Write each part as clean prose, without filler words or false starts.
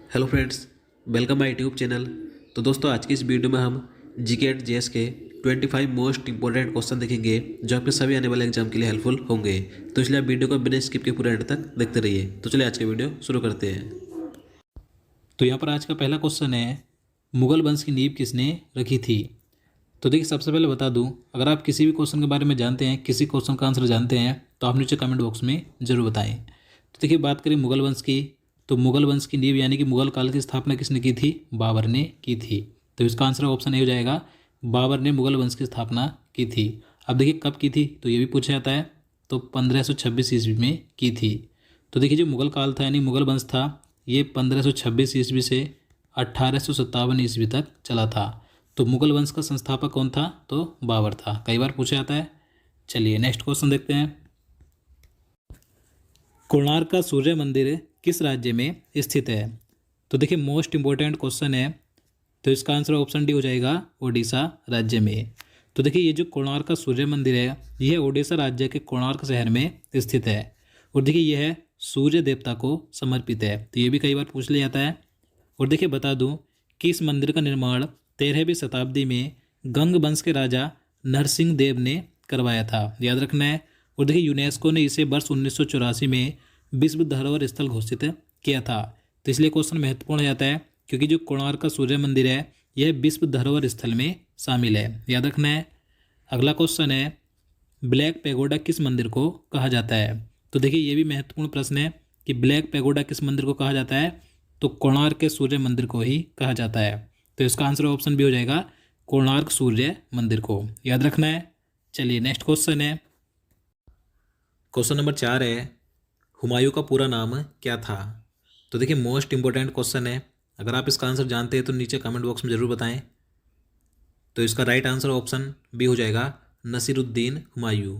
Hello friends, welcome my YouTube channel. तो दोस्तों, आज की इस वीडियो में हम जीके एंड जीएस के 25 मोस्ट इंपॉर्टेंट क्वेश्चन देखेंगे जो आपके सभी आने वाले एग्जाम के लिए हेल्पफुल होंगे। तो इसलिए आप वीडियो को बिना स्किप के पूरे एंड तक देखते रहिए। तो चलिए आज का वीडियो शुरू करते हैं। तो यहाँ पर आज का पहला क्वेश्चन है, मुगल वंश की नींव किसने रखी थी। तो देखिए, सबसे पहले बता दूं, अगर आप किसी भी क्वेश्चन के बारे में जानते हैं, किसी क्वेश्चन का आंसर जानते हैं, तो आप नीचे कमेंट बॉक्स में जरूर बताएं। तो देखिए, बात करें मुगल वंश की, तो मुगल वंश की नींव यानी कि मुगल काल की स्थापना किसने की थी? बाबर ने की थी। तो इसका आंसर ऑप्शन ए हो जाएगा, बाबर ने मुगल वंश की स्थापना की थी। अब देखिए, कब की थी तो ये भी पूछा जाता है। तो 1526 ईस्वी में की थी। तो देखिए, जो मुगल काल था यानी मुगल वंश था, ये 1526 ईस्वी से 1857 ईस्वी तक चला था। तो मुगल वंश का संस्थापक कौन था? तो बाबर था। कई बार पूछा जाता है। चलिए नेक्स्ट क्वेश्चन देखते हैं। कोणार्क का सूर्य मंदिर किस राज्य में स्थित है? तो देखिए, मोस्ट इंपॉर्टेंट क्वेश्चन है। तो इसका आंसर ऑप्शन डी हो जाएगा, ओडिशा राज्य में। तो देखिए, ये जो कोणार्क का सूर्य मंदिर है, यह ओडिशा राज्य के कोणार्क शहर में स्थित है। और देखिए, यह सूर्य देवता को समर्पित है। तो ये भी कई बार पूछ लिया जाता है। और देखिए, बता दूं कि इस मंदिर का निर्माण 13वीं शताब्दी में गंग वंश के राजा नरसिंह देव ने करवाया था, याद रखना है। और देखिए, यूनेस्को ने इसे वर्ष 1984 में विश्व धरोहर स्थल घोषित किया था। तो इसलिए क्वेश्चन महत्वपूर्ण हो जाता है, क्योंकि जो कोणार्क का सूर्य मंदिर है, यह विश्व धरोहर स्थल में शामिल है, याद रखना है। अगला क्वेश्चन है, ब्लैक पैगोडा किस मंदिर को कहा जाता है? तो देखिए, ये भी महत्वपूर्ण प्रश्न है कि ब्लैक पैगोडा किस मंदिर को कहा जाता है? तो कोणार्क के सूर्य मंदिर को ही कहा जाता है। तो इसका आंसर ऑप्शन भी हो जाएगा, कोणार्क सूर्य मंदिर को, याद रखना है। चलिए नेक्स्ट क्वेश्चन है, क्वेश्चन नंबर 4 है, हुमायूं का पूरा नाम क्या था? तो देखिए, मोस्ट इंपॉर्टेंट क्वेश्चन है। अगर आप इसका आंसर जानते हैं तो नीचे कमेंट बॉक्स में ज़रूर बताएं। तो इसका राइट आंसर ऑप्शन बी हो जाएगा, नसीरुद्दीन हुमायूं।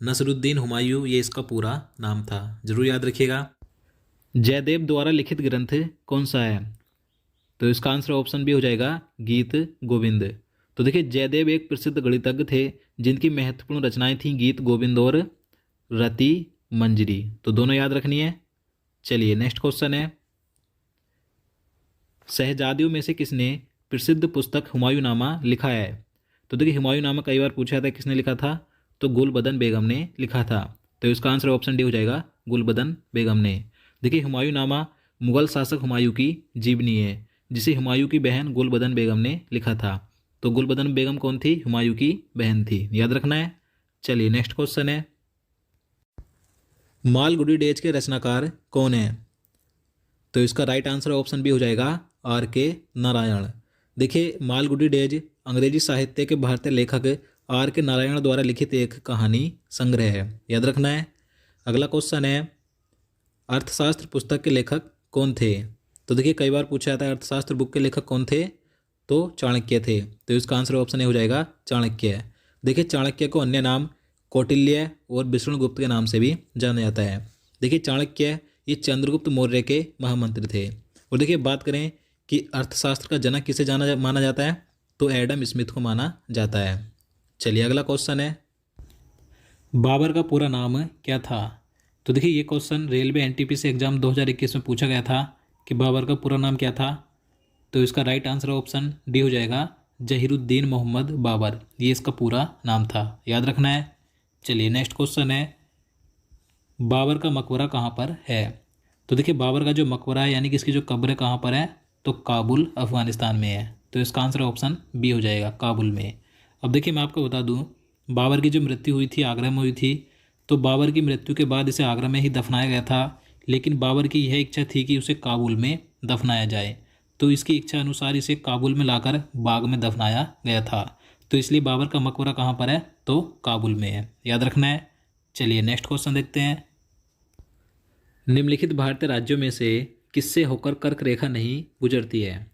नसीरुद्दीन हुमायूं, ये इसका पूरा नाम था, जरूर याद रखिएगा। जयदेव द्वारा लिखित ग्रंथ कौन सा है? तो इसका आंसर ऑप्शन बी हो जाएगा, गीत गोविंद। तो देखिए, जयदेव एक प्रसिद्ध गणितज्ञ थे जिनकी महत्वपूर्ण रचनाएं थीं गीत गोविंद और रति मंजरी। तो दोनों याद रखनी है। चलिए नेक्स्ट क्वेश्चन है, शहजादियों में से किसने प्रसिद्ध पुस्तक हुमायूंनामा लिखा है? तो देखिए, हुमायूंनामा कई बार पूछा था, किसने लिखा था? तो गुलबदन बेगम ने लिखा था। तो इसका आंसर ऑप्शन डी हो जाएगा, गुलबदन बेगम ने। देखिए, हुमायूंनामा मुगल शासक हुमायूं की जीवनी है, जिसे हुमायूं की बहन गुलबदन बेगम ने लिखा था। तो गुलबदन बेगम कौन थी? हुमायूं की बहन थी, याद रखना है। चलिए नेक्स्ट क्वेश्चन है, मालगुडी डेज के रचनाकार कौन है? तो इसका राइट आंसर ऑप्शन बी हो जाएगा, आर के नारायण। देखिए, मालगुडी डेज अंग्रेजी साहित्य के भारतीय लेखक आर के नारायण द्वारा लिखित एक कहानी संग्रह है, याद रखना है। अगला क्वेश्चन है, अर्थशास्त्र पुस्तक के लेखक कौन थे? तो देखिए, कई बार पूछा जाता है, अर्थशास्त्र बुक के लेखक कौन थे? तो चाणक्य थे। तो इसका आंसर ऑप्शन ए हो जाएगा, चाणक्य। देखिए, चाणक्य को अन्य नाम कौटिल्य और विष्णुगुप्त के नाम से भी जाना जाता है। देखिए, चाणक्य ये चंद्रगुप्त मौर्य के महामंत्री थे। और देखिए, बात करें कि अर्थशास्त्र का जनक किसे माना जाता है, तो एडम स्मिथ को माना जाता है। चलिए अगला क्वेश्चन है, बाबर का पूरा नाम क्या था? तो देखिए, ये क्वेश्चन रेलवे एनटीपीसी एग्जाम 2021 में पूछा गया था कि बाबर का पूरा नाम क्या था। तो इसका राइट आंसर ऑप्शन डी हो जाएगा, जहीरुद्दीन मोहम्मद बाबर, ये इसका पूरा नाम था, याद रखना है। चलिए नेक्स्ट क्वेश्चन है, बाबर का मकबरा कहाँ पर है? तो देखिए, बाबर का जो मकबरा है यानी कि इसकी जो कब्र है कहाँ पर है? तो काबुल अफगानिस्तान में है। तो इसका आंसर ऑप्शन बी हो जाएगा, काबुल में। अब देखिए, मैं आपको बता दूं, बाबर की जो मृत्यु हुई थी आगरा में हुई थी। तो बाबर की मृत्यु के बाद इसे आगरा में ही दफनाया गया था, लेकिन बाबर की यह इच्छा थी कि उसे काबुल में दफनाया जाए। तो इसकी इच्छा अनुसार इसे काबुल में लाकर बाग में दफनाया गया था। तो इसलिए बाबर का मकबरा कहाँ पर है? तो काबुल में है, याद रखना है। चलिए नेक्स्ट क्वेश्चन देखते हैं, निम्नलिखित भारतीय राज्यों में से किससे होकर कर्क रेखा नहीं गुजरती है?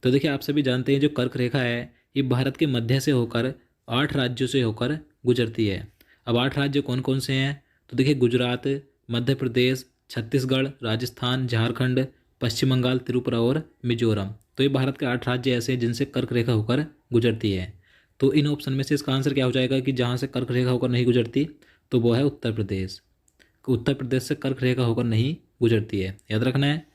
तो देखिए, आप सभी जानते हैं, जो कर्क रेखा है ये भारत के मध्य से होकर 8 राज्यों से होकर गुजरती है। अब 8 राज्य कौन कौन से हैं? तो देखिए, गुजरात, मध्य प्रदेश, छत्तीसगढ़, राजस्थान, झारखंड, पश्चिम बंगाल, त्रिपुरा और मिजोरम। तो ये भारत के 8 राज्य ऐसे हैं जिनसे कर्क रेखा होकर गुजरती है। तो इन ऑप्शन में से इसका आंसर क्या हो जाएगा कि जहाँ से कर्क रेखा होकर नहीं गुजरती, तो वो है उत्तर प्रदेश। उत्तर प्रदेश से कर्क रेखा होकर नहीं गुजरती है, याद रखना है।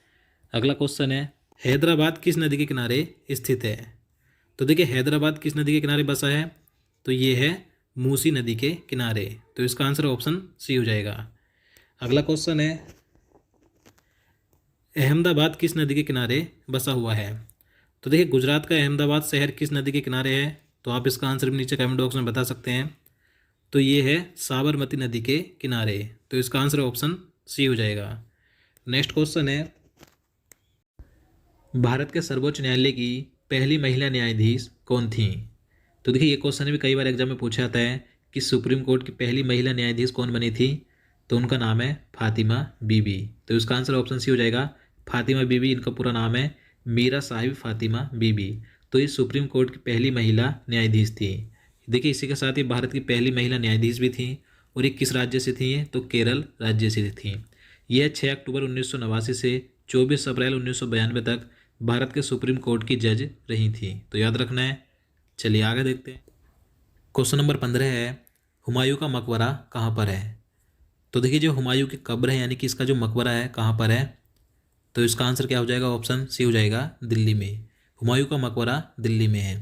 अगला क्वेश्चन है हैदराबाद किस नदी के किनारे स्थित है। तो देखिए हैदराबाद किस नदी के किनारे बसा है, तो ये है मूसी नदी के किनारे। तो इसका आंसर ऑप्शन सी हो जाएगा। अगला क्वेश्चन है अहमदाबाद किस नदी के किनारे बसा हुआ है। तो देखिए गुजरात का अहमदाबाद शहर किस नदी के किनारे है, तो आप इसका आंसर भी नीचे कमेंट बॉक्स में बता सकते हैं। तो ये है साबरमती नदी के किनारे। तो इसका आंसर ऑप्शन सी हो जाएगा। नेक्स्ट क्वेश्चन है भारत के सर्वोच्च न्यायालय की पहली महिला न्यायाधीश कौन थी। तो देखिए ये क्वेश्चन भी कई बार एग्जाम में पूछा जाता है कि सुप्रीम कोर्ट की पहली महिला न्यायाधीश कौन बनी थी। तो उनका नाम है फातिमा बीबी। तो इसका आंसर ऑप्शन सी हो जाएगा। फातिमा बीबी, इनका पूरा नाम है मीरा साहिब फातिमा बीबी। तो ये सुप्रीम कोर्ट की पहली महिला न्यायाधीश थी। देखिए इसी के साथ ही भारत की पहली महिला न्यायाधीश भी थी। और ये किस राज्य से थी, तो केरल राज्य से थी। यह 6 अक्टूबर 1989 से 24 अप्रैल 1992 तक भारत के सुप्रीम कोर्ट की जज रही थी। तो याद रखना है। चलिए आगे देखते हैं। क्वेश्चन नंबर 15 है हुमायूं का मकबरा कहाँ पर है। तो देखिए जो हुमायूं की कब्र है यानी कि इसका जो मकबरा है कहाँ पर है, तो इसका आंसर क्या हो जाएगा, ऑप्शन सी हो जाएगा, दिल्ली में। हुमायूं का मकबरा दिल्ली में है।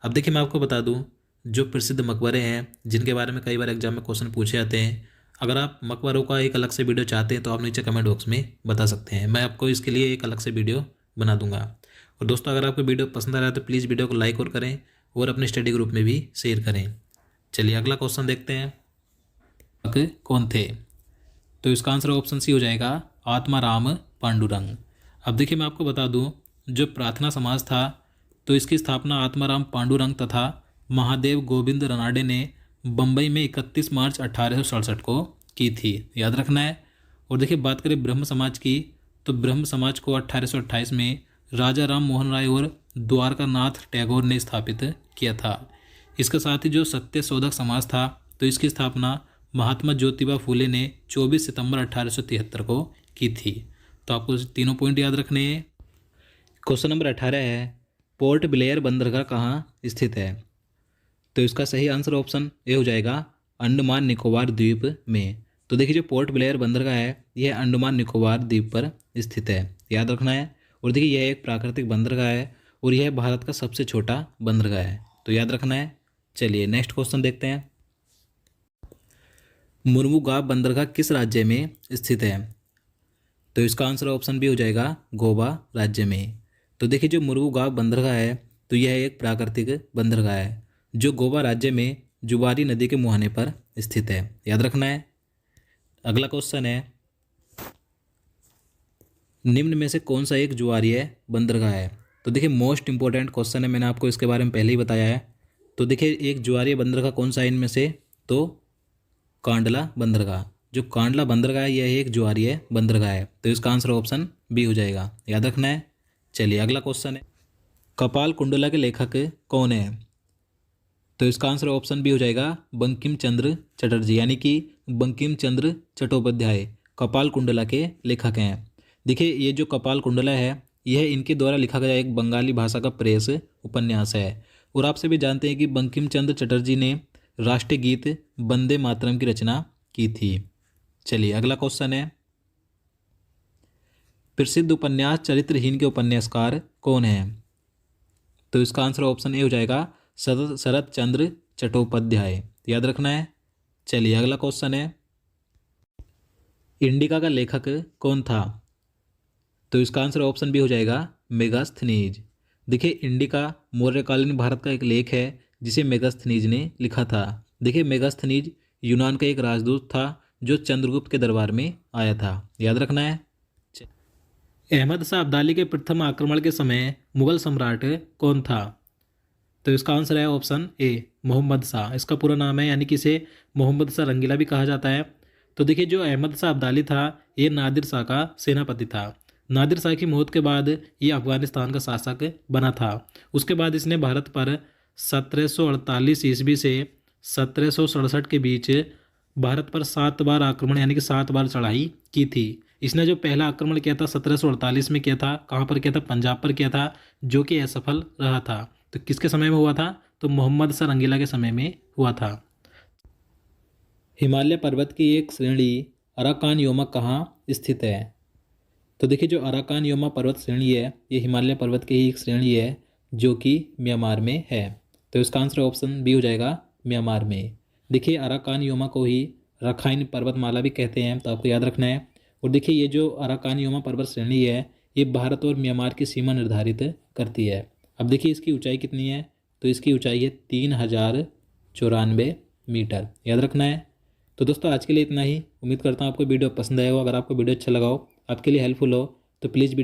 अब देखिए मैं आपको बता दूं जो प्रसिद्ध मकबरे हैं जिनके बारे में कई बार एग्जाम में क्वेश्चन पूछे जाते हैं, अगर आप मकबरों का एक अलग से वीडियो चाहते हैं तो आप नीचे कमेंट बॉक्स में बता सकते हैं। मैं आपको इसके लिए एक अलग से वीडियो बना दूंगा। और दोस्तों अगर आपको वीडियो पसंद आ रहा है तो प्लीज़ वीडियो को लाइक और करें और अपने स्टडी ग्रुप में भी शेयर करें। चलिए अगला क्वेश्चन देखते हैं कौन थे। तो इसका आंसर ऑप्शन सी हो जाएगा, आत्माराम पांडुरंग। अब देखिए मैं आपको बता दूं जो प्रार्थना समाज था तो इसकी स्थापना आत्माराम पांडुरंग तथा महादेव गोविंद रनाडे ने बम्बई में 31 मार्च 1867 को की थी। याद रखना है। और देखिए बात करें ब्रह्म समाज की, तो ब्रह्म समाज को 1828 में राजा राम मोहन राय और द्वारका नाथ टैगोर ने स्थापित किया था। इसके साथ ही जो सत्य शोधक समाज था तो इसकी स्थापना महात्मा ज्योतिबा फूले ने 24 सितंबर 1873 को की थी। तो आपको तीनों पॉइंट याद रखने हैं। क्वेश्चन नंबर 18 है पोर्ट ब्लेयर बंदरगाह कहाँ स्थित है। तो इसका सही आंसर ऑप्शन ए हो जाएगा, अंडमान निकोबार द्वीप में। तो देखिए जो पोर्ट ब्लेयर बंदरगाह है यह अंडमान निकोबार द्वीप पर स्थित है। याद रखना है। और देखिए यह एक प्राकृतिक बंदरगाह है और यह भारत का सबसे छोटा बंदरगाह है। तो याद रखना है। चलिए नेक्स्ट क्वेश्चन देखते हैं। मुर्मुगांव बंदरगाह किस राज्य में स्थित है। तो इसका आंसर ऑप्शन बी हो जाएगा, गोवा राज्य में। तो देखिए जो मुर्मुगांव बंदरगाह है तो यह एक प्राकृतिक बंदरगाह है जो गोवा राज्य में जुबारी नदी के मुहाने पर स्थित है। याद रखना है। अगला क्वेश्चन है निम्न में से कौन सा एक जुआरीय बंदरगाह है। तो देखिए मोस्ट इंपॉर्टेंट क्वेश्चन है, मैंने आपको इसके बारे में पहले ही बताया है। तो देखिए एक जुआरीय बंदरगाह कौन सा है इनमें से, तो कांडला बंदरगाह। जो कांडला बंदरगाह है यह एक जुआरीय बंदरगाह है। तो इसका आंसर ऑप्शन बी हो जाएगा। याद रखना है। चलिए अगला क्वेश्चन है कपाल कुंडला के लेखक कौन है। तो इसका आंसर ऑप्शन बी हो जाएगा, बंकिम चंद्र चटर्जी, यानी कि बंकिम चंद्र चट्टोपाध्याय कपाल कुंडला के लेखक हैं। देखिए ये जो कपाल कुंडला है यह इनके द्वारा लिखा गया एक बंगाली भाषा का प्रेस उपन्यास है। और आप सभी जानते हैं कि बंकिम चंद्र चटर्जी ने राष्ट्रीय गीत वंदे मातरम की रचना की थी। चलिए अगला क्वेश्चन है प्रसिद्ध उपन्यास चरित्रहीन के उपन्यासकार कौन हैं। तो इसका आंसर ऑप्शन ए हो जाएगा, शरत चंद्र चट्टोपाध्याय। याद रखना है। चलिए अगला क्वेश्चन है इंडिका का लेखक कौन था। तो इसका आंसर ऑप्शन बी हो जाएगा, मेगास्थनीज। देखिए इंडिका मौर्यकालीन भारत का एक लेख है जिसे मेगास्थनीज ने लिखा था। देखिए मेगास्थनीज यूनान का एक राजदूत था जो चंद्रगुप्त के दरबार में आया था। याद रखना है। अहमद शाह अब्दाली के प्रथम आक्रमण के समय मुगल सम्राट कौन था। तो इसका आंसर है ऑप्शन ए, मोहम्मद शाह। इसका पूरा नाम है, यानी कि इसे मोहम्मद शाह रंगीला भी कहा जाता है। तो देखिए जो अहमद शाह अब्दाली था ये नादिर शाह का सेनापति था। नादिर शाह की मौत के बाद ये अफगानिस्तान का शासक बना था। उसके बाद इसने भारत पर 1748 ईस्वी से 1767 के बीच भारत पर 7 बार आक्रमण यानी कि 7 बार चढ़ाई की थी। इसने जो पहला आक्रमण किया था 1748 में किया था। कहाँ पर किया था, पंजाब पर किया था, जो कि असफल रहा था। तो किसके समय में हुआ था, तो मोहम्मद शाह रंगीला के समय में हुआ था। हिमालय पर्वत की एक श्रेणी अराकान योमा कहाँ स्थित है। तो देखिए जो अराकान योमा पर्वत श्रेणी है ये हिमालय पर्वत की ही एक श्रेणी है जो कि म्यांमार में है। तो इसका आंसर ऑप्शन बी हो जाएगा, म्यांमार में। देखिए अराकान योमा को ही रखाइन पर्वतमाला भी कहते हैं, तो आपको याद रखना है। और देखिए ये जो अराकान योमा पर्वत श्रेणी है ये भारत और म्यांमार की सीमा निर्धारित करती है। अब देखिए इसकी ऊंचाई कितनी है, तो इसकी ऊंचाई है 3094 मीटर, याद रखना है। तो दोस्तों आज के लिए इतना ही। उम्मीद करता हूँ आपको वीडियो पसंद आएगा। अगर आपको वीडियो अच्छा लगा हो, आपके लिए हेल्पफुल हो, तो प्लीज़